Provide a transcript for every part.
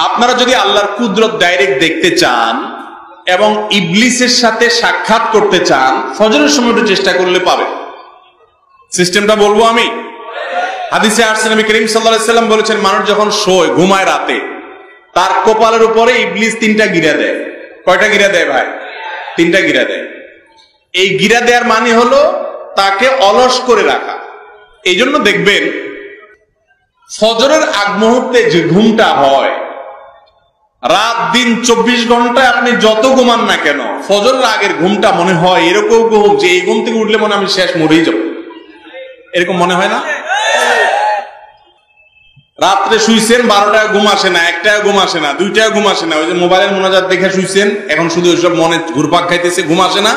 আপনারা যদি আল্লাহর কুদরত ডাইরেক্ট দেখতে চান এবং ইবলিসের সাথে সাক্ষাৎ করতে চান, ফজরের সময় একটু চেষ্টা করলে পাবেন। সিস্টেমটা বলবো আমি। হাদিসে আসছে নবী করিম সাল্লাল্লাহু আলাইহি সাল্লাম বলেছেন, মানুষ যখন শোয়, ঘুমায় রাতে, তার কপালের উপরে ইবলিস 3টা গিরা দেয়। কয়টা গিরা দেয় ভাই? 3টা গিরা দেয়। এই গিরা দেওয়ার মানে হলো তাকে অলস করে রাখা। এই জন্য দেখবেন ফজরের আগ মুহূর্তে যে ঘুমটা হয়, রাত দিন 24 ঘন্টায় আপনি যত ঘুমান না কেন, ফজরের আগের ঘুমটা মনে হয় এরকম ঘুম যে এই ঘুম থেকে উঠলে মনে আমি শেষ মরেই যাব, এরকম মনে হয় না? রাত্রে শুইছেন 12টায় ঘুম আসে না, 1টায় ঘুম আসে না, 2টায় ঘুম আসে না, ওই যে মোবাইলের মোনাজাত দেখে শুইছেন, এখন শুধু ওইসব মনে ঘুরপাক খাইতেছে, ঘুম আসে না,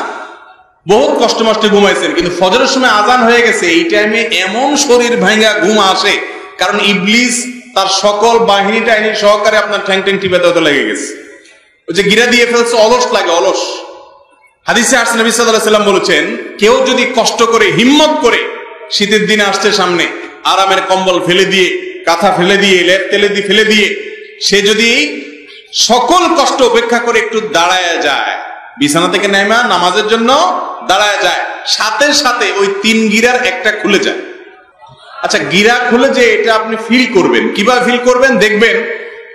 বহুত কষ্ট মষ্টে ঘুমাইছেন, কিন্তু ফজরের সময় আজান হয়ে গেছে, এই টাইমে এমন শরীর ভাঙা ঘুম আসে, কারণ ইবলিস তার সকল বাহিনী টাহিনী সহকারে আপনার ঠ্যাং ঠ্যাং টিপে দেওয়া লেগে গেছে, ওই যে গিরা দিয়ে ফেলছে, অলস লাগে, অলস। হাদিসে আসছে নবী সাল্লাল্লাহু আলাইহি সাল্লাম বলেছেন, কেউ যদি কষ্ট করে হিম্মত করে শীতের দিনে আসছে সামনে, আরামের কম্বল ফেলে দিয়ে, কাঁথা ফেলে দিয়ে, লেপ তেলে দিয়ে ফেলে দিয়ে, সে যদি সকল কষ্ট উপেক্ষা করে একটু দাঁড়ায় যায়, বিছানা থেকে নেমে নামাজের জন্য দাঁড়ায় যায়, সাথে সাথে ওই 3 গিরার একটা খুলে যায়। আচ্ছা, গিরা খুলে যে এটা আপনি ফিল করবেন, কিভাবে ফিল করবেন? দেখবেন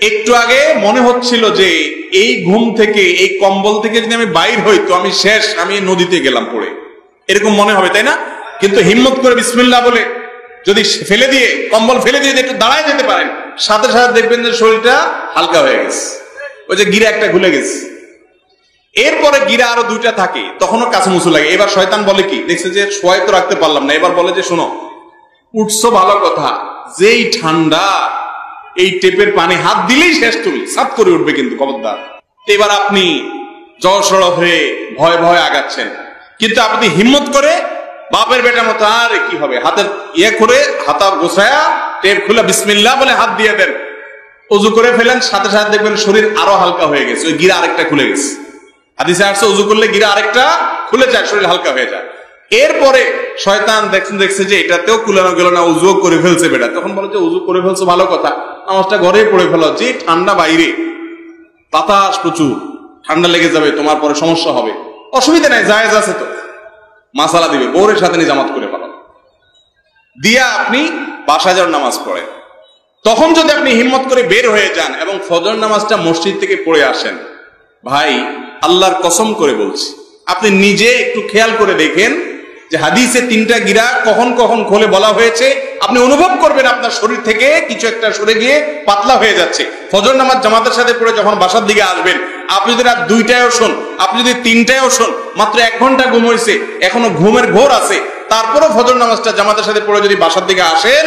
একটু আগে মনে হচ্ছিল যে এই ঘুম থেকে, এই কম্বল থেকে যদি আমি বাইর হই তো আমি শেষ, আমি নদীতে গেলাম পড়ে, এরকম মনে হবে, তাই না? কিন্তু হিম্মত করে বিসমিল্লাহ বলে যদি ফেলে দিয়ে, কম্বল ফেলে দিয়ে একটু দাঁড়ায় যেতে পারেন, সাথে সাথে দেখবেন যে শরীরটা হালকা হয়ে গেছে, ওই যে গিরা একটা খুলে গেছে। এরপরে গিরা আরো 2টা থাকে, তখনও কাছে মুছু লাগে। এবার শয়তান বলে কি, দেখছে যে শোয়াই তো রাখতে পারলাম না, এবার বলে যে শোনো, উঠছো ভালো কথা, যেই ঠান্ডা, এই টেপের পানি হাত দিলেই শেষ, তুমি সাত করে উঠবে কিন্তু, খবরদার। এবার আপনি জড়সড় হয়ে ভয় ভয় আগাচ্ছেন, কিন্তু আপনি হিম্মত করে বাপের বেটার মতো, আরে কি হবে, হাতের ইয়ে করে হাতা গোছায়া টেপ খুলে বিসমিল্লাহ বলে হাত দিয়ে দেন, ওযু করে ফেলেন, সাথে সাথে দেখবেন শরীর আরো হালকা হয়ে গেছে, ওই গিরা আরেকটা খুলে গেছে। হাদিসে আসছে ওযু করলে গিরা আরেকটা খুলে যায়, শরীর হালকা হয়ে যায়। এরপরে শয়তান দেখছে যে এটাতেও কুলানো গেল না, ওযুও করে ফেলছে বেটা, তখন বলে যে ওযু করে ফেলছো ভালো কথা, নামাজটা ঘরেই পড়ে ফেলো, যে ঠান্ডা বাইরে, বাতাস প্রচুর, ঠান্ডা লেগে যাবে, তোমার পরে সমস্যা হবে, অসুবিধা নাই, জায়েজ আছে তো, মাসালা দিবে, বউরের সাথে নিজামাত করে ফেলো, দিয়া আপনি বাসায় যাওয়ার নামাজ পড়েন। তখন যদি আপনি হিম্মত করে বের হয়ে যান এবং ফজর নামাজটা মসজিদ থেকে পড়ে আসেন, ভাই আল্লাহর কসম করে বলছি, আপনি নিজে একটু খেয়াল করে দেখেন যে হাদিসে 3টা গিরা কখন কখন খোলে বলা হয়েছে, আপনি অনুভব করবেন আপনার শরীর থেকে কিছু একটা সরে গিয়ে পাতলা হয়ে যাচ্ছে। ফজর নামাজ জামাতের সাথে পড়ে যখন বাসার দিকে আসবেন, আপনি যদি রাত 2টায়ও শোন, আপনি যদি 3টায়ও শোন, মাত্র 1 ঘন্টা ঘুম হয়েছে, এখনো ঘুমের ঘোর আছে, তারপরও ফজর নামাজটা জামাতের সাথে পড়ে যদি বাসার দিকে আসেন,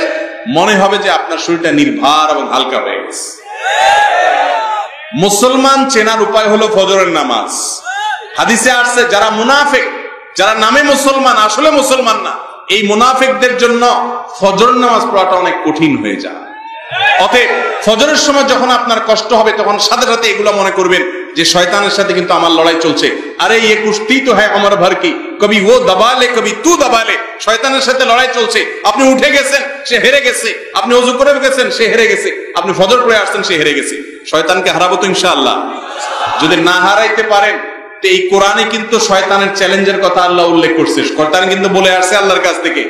মনে হবে যে আপনার শরীরটা নির্ভার এবং হালকা হয়ে গেছে। মুসলমান চেনার উপায় হলো ফজরের নামাজ। হাদিসে আসছে যারা মুনাফিক, যারা নামে মুসলমান আসলে মুসলমান না, এই মুনাফিকদের জন্য ফজর নামাজ পড়াটা অনেক কঠিন হয়ে যায়। অতএব ফজরের সময় যখন আপনার কষ্ট হবে, তখন সাথে সাথে এগুলো মনে করবেন যে শয়তানের সাথে কিন্তু আমার লড়াই চলছে, আরে ये कुश्ती तो है আমার ভর কি, কবি ও দবালে কবি তু দবালে, শয়তানের সাথে লড়াই চলছে। আপনি উঠে গেছেন, সে হেরে গেছে, আপনি ওযু করে গেছেন, সে হেরে গেছে, আপনি ফজর পড়ে আসছেন, সে হেরে গেছে। শয়তানকে হারাবো তো ইনশাআল্লাহ। যদি না হারাইতে পারেন, তো এই কোরআনে কিন্তু শয়তানের চ্যালেঞ্জের কথা আল্লাহ উল্লেখ করছে। শয়তান কিন্তু বলে আসছে আল্লাহর কাছ থেকে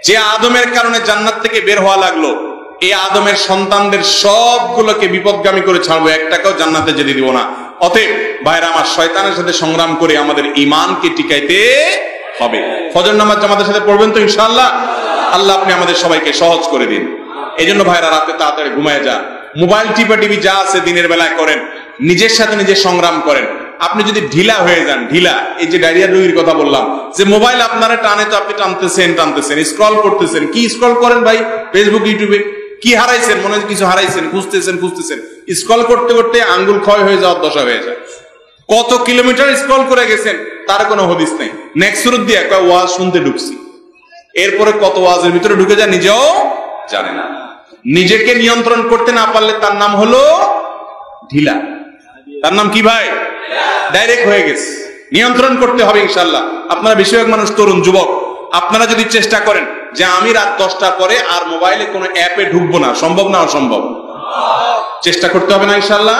যে আদমের কারণে জান্নাত থেকে বের হওয়া লাগলো, এই আদমের সন্তানদের সবগুলোকে বিপদগামী করে ছাড়বো, একটাকেও জান্নাতে যেতে দিব না। অতএব ভাইরা আমার, শয়তানের সাথে সংগ্রাম করে আমাদের ঈমানকে টিকাইতে হবে। ফজর নামাজ জামাতের সাথে পড়বেন তো ইনশাআল্লাহ। আল্লাহ আপনি আমাদের সবাইকে সহজ করে দিন। এই জন্য ভাইরা রাতে তাড়াতাড়ি ঘুমায় যান, মোবাইল টিপি যা আছে দিনের বেলায় করেন, নিজের সাথে নিজে সংগ্রাম করেন। আপনি যদি ঢিলা হয়ে যান, ঢিলা, এই যে ডায়রিয়া রোগীর কথা বললাম, যে মোবাইল আপনারা টানে, তো আপনি টানতেছেন, স্ক্রল করতেছেন, কি স্ক্রল করেন ভাই? ফেসবুক, ইউটিউবে কি হারাইছেন? মনে হয় কিছু হারাইছেন, খুঁজতেছেন, স্ক্রল করতে করতে আঙ্গুল ক্ষয় হয়ে যাওয়ার দশা হয়ে যায়। কত কিলোমিটার স্ক্রল করে গেছেন তার কোনো হদিস নেই। নেক্সট সুরত দিয়ে একটা ওয়াজ শুনতে ঢুকছি, এরপরে কত ওয়াজের ভিতরে ঢুকে যায় নিজেও জানে না। নিজেকে নিয়ন্ত্রণ করতে না পারলে তার নাম হলো ঢিলা। তার নাম কি ভাই? ডাইরেক্ট হয়ে গেছে। নিয়ন্ত্রণ করতে হবে ইনশাআল্লাহ। আপনারা বেশিরভাগ মানুষ তরুণ যুবক, আপনারা যদি চেষ্টা করেন যে আমি রাত 10টার পরে আর মোবাইলে কোনো অ্যাপে ঢুকবো না, সম্ভব না? অসম্ভব। চেষ্টা করতে হবে না ইনশাআল্লাহ?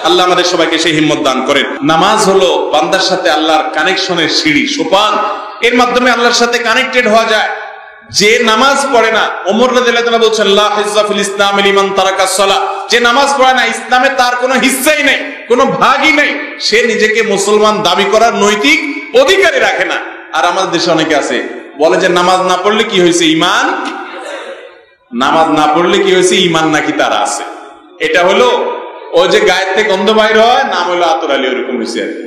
আল্লাহ আমাদের সবাইকে সেই হিম্মত দান করেন। নামাজ হলো বান্দার সাথে আল্লাহর কানেকশনের সিঁড়ি, সোপান। এর মাধ্যমে আল্লাহর সাথে কানেক্টেড হওয়া যায়। যে নামাজ পড়ে না, ওমর রাদিয়াল্লাহু তাআলা বলছেন লা হিজ্জা ফিল ইসলাম লিমান তারাকাস সালাহ, যে নামাজ পড়ে না ইসলামে তার কোনো হিস্সাই নেই, কোনো ভাগই নেই, সে নিজেকে মুসলমান দাবি করার নৈতিক অধিকারই রাখে না। আর আমাদের দেশে অনেকে আছে বলে যে নামাজ না পড়লে কি হয়েছে, ইমান, নামাজ না পড়লে কি হয়েছে, ইমান নাকি তার আছে। এটা হলো ওই যে গায়ের থেকে গন্ধ বাইর হয়, নাম হলো আতর আলী, ওরকম হয়েছে আর কি।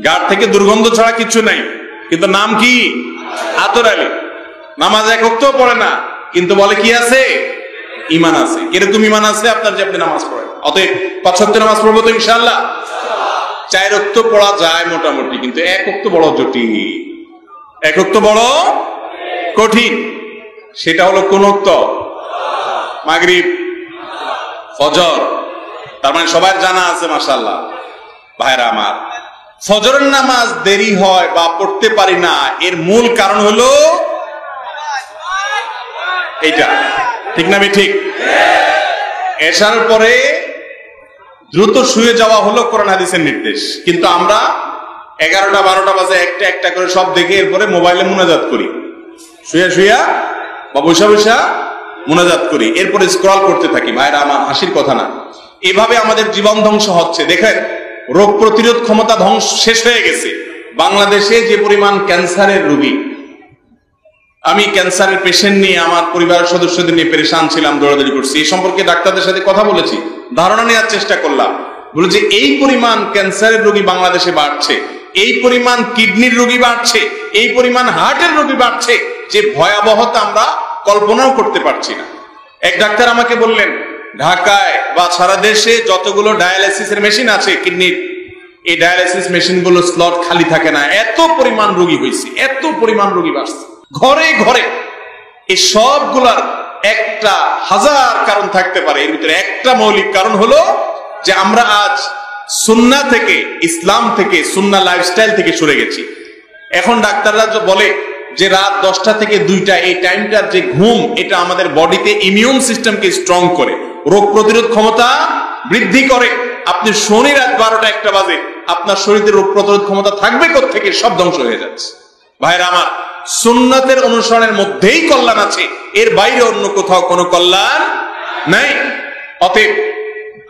গার থেকে দুর্গন্ধ ছাড়া কিছু নাই, কিন্তু নাম কি আতর আলী। নামাজ এক ওয়াক্তও পড়ে না, কিন্তু বলে কি আছে, ইমান আছে। এরকম ইমান আছে আপনার যে আপনি নামাজ পড়েন। অতএব 5 ওয়াক্ত নামাজ পড়বো তো ইনশাআল্লাহ। 4 ওয়াক্ত পড়া যায় মোটামুটি, কিন্তু 1 ওয়াক্ত বড় জটিল, 1 ওয়াক্ত বড় কঠিন। সেটা হলো কোন ওয়াক্ত? মাগরিব, ফজর। তার মানে সবার জানা আছে মাশাআল্লাহ। ভাইরা আমার, ফজরের নামাজ দেরি হয় বা পড়তে পারি না, এর মূল কারণ হলো এইটা, ঠিক না? ঠিক। এশার পরে দ্রুত শুয়ে যাওয়া হলো কোরআন হাদিসের নির্দেশ, কিন্তু আমরা 11টা 12টা বাজে একটা একটা করে সব দেখে এরপরে মোবাইলে মুনাজাত করি, শুয়া শুয়া বা বসা বসা মুনাজাত করি, এরপরে স্ক্রল করতে থাকি। ভাইরা আমার, হাসির কথা না, এভাবে আমাদের জীবন ধ্বংস হচ্ছে। দেখেন, রোগ প্রতিরোধ ক্ষমতা ধ্বংস শেষ হয়ে গেছে। বাংলাদেশে যে পরিমাণ ক্যান্সারের রোগী, আমি ক্যান্সারের পেশেন্ট নিয়ে আমার পরিবারের সদস্যদের নিয়ে পেরেশান ছিলাম, দৌড়াদৌড়ি করছি। এই সম্পর্কে ডাক্তারদের সাথে কথা বলেছি, ধারণা নেওয়ার চেষ্টা করলাম। বলে যে এই পরিমাণ ক্যান্সারের রোগী বাংলাদেশে বাড়ছে, এই পরিমাণ কিডনির রোগী বাড়ছে, এই পরিমাণ হার্টের রোগী বাড়ছে, যে ভয়াবহতা আমরা কল্পনাও করতে পারছি না। এক ডাক্তার আমাকে বললেন, ঢাকায় বা সারা দেশে যতগুলো ডায়ালাইসিসের মেশিন আছে কিডনির, এই ডায়ালাইসিস মেশিন গুলো স্লট খালি থাকে না, এত পরিমাণ রোগী হয়েছে, এত পরিমাণ রোগী বাড়ছে ঘরে ঘরে। এই সবগুলার একটা হাজার কারণ থাকতে পারে, এর ভিতরে একটা মৌলিক কারণ হলো যে আমরা আজ সুন্নাহ থেকে, ইসলাম থেকে, সুন্নাহ লাইফস্টাইল থেকে সরে গেছি। এখন ডাক্তাররা বলে যে রাত 10টা থেকে 2টা এই টাইমটার যে ঘুম, এটা আমাদের বডিতে ইমিউন সিস্টেমকে স্ট্রং করে, রোগ প্রতিরোধ ক্ষমতা বৃদ্ধি করে। আপনি শনি রাত 12টা 1টা বাজে আপনার শরীরে রোগ প্রতিরোধ ক্ষমতা থাকবে কোত্থেকে? সব ধ্বংস হয়ে যাচ্ছে। ভাইরা আমার, সুন্নাতের অনুসরণের মধ্যেই কল্যাণ আছে, এর বাইরে অন্য কোথাও কোনো কল্যাণ নাই। অতএব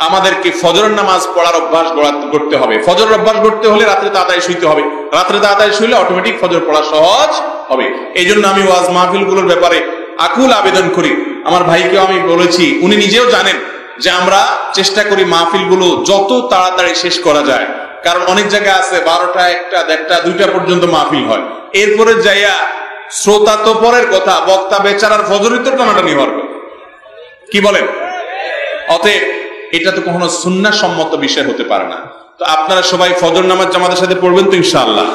আমাদেরকে ফজরের নামাজ পড়ার অভ্যাস করতে হবে। ফজরের অভ্যাস করতে হলে রাত্রে তাড়াতাড়ি শুইতে হবে। রাত্রে তাড়াতাড়ি শুইলে অটোমেটিক ফজর পড়া সহজ হবে। এই জন্য আমি ওয়াজ মাহফিলগুলোর ব্যাপারে আকুল আবেদন করি। আমার ভাইকেও আমি বলেছি, উনি নিজেও জানেন যে আমরা চেষ্টা করি মাহফিলগুলো যত তাড়াতাড়ি শেষ করা যায়। কারণ অনেক জায়গায় আছে 12টা 1টা 1:30 2টা পর্যন্ত মাহফিল হয়, এরপরে যাইয়া শ্রোতা তো পরের কথা, বক্তা বেচারার ফজরের তো টানাটানি হওয়ার কথা, কি বলেন? অতএব এটা তো কখনো সুন্নাহ সম্মত বিষয় হতে পারে না। তো আপনারা সবাই ফজর নামাজ জামাতের সাথে পড়বেন তো ইনশাআল্লাহ?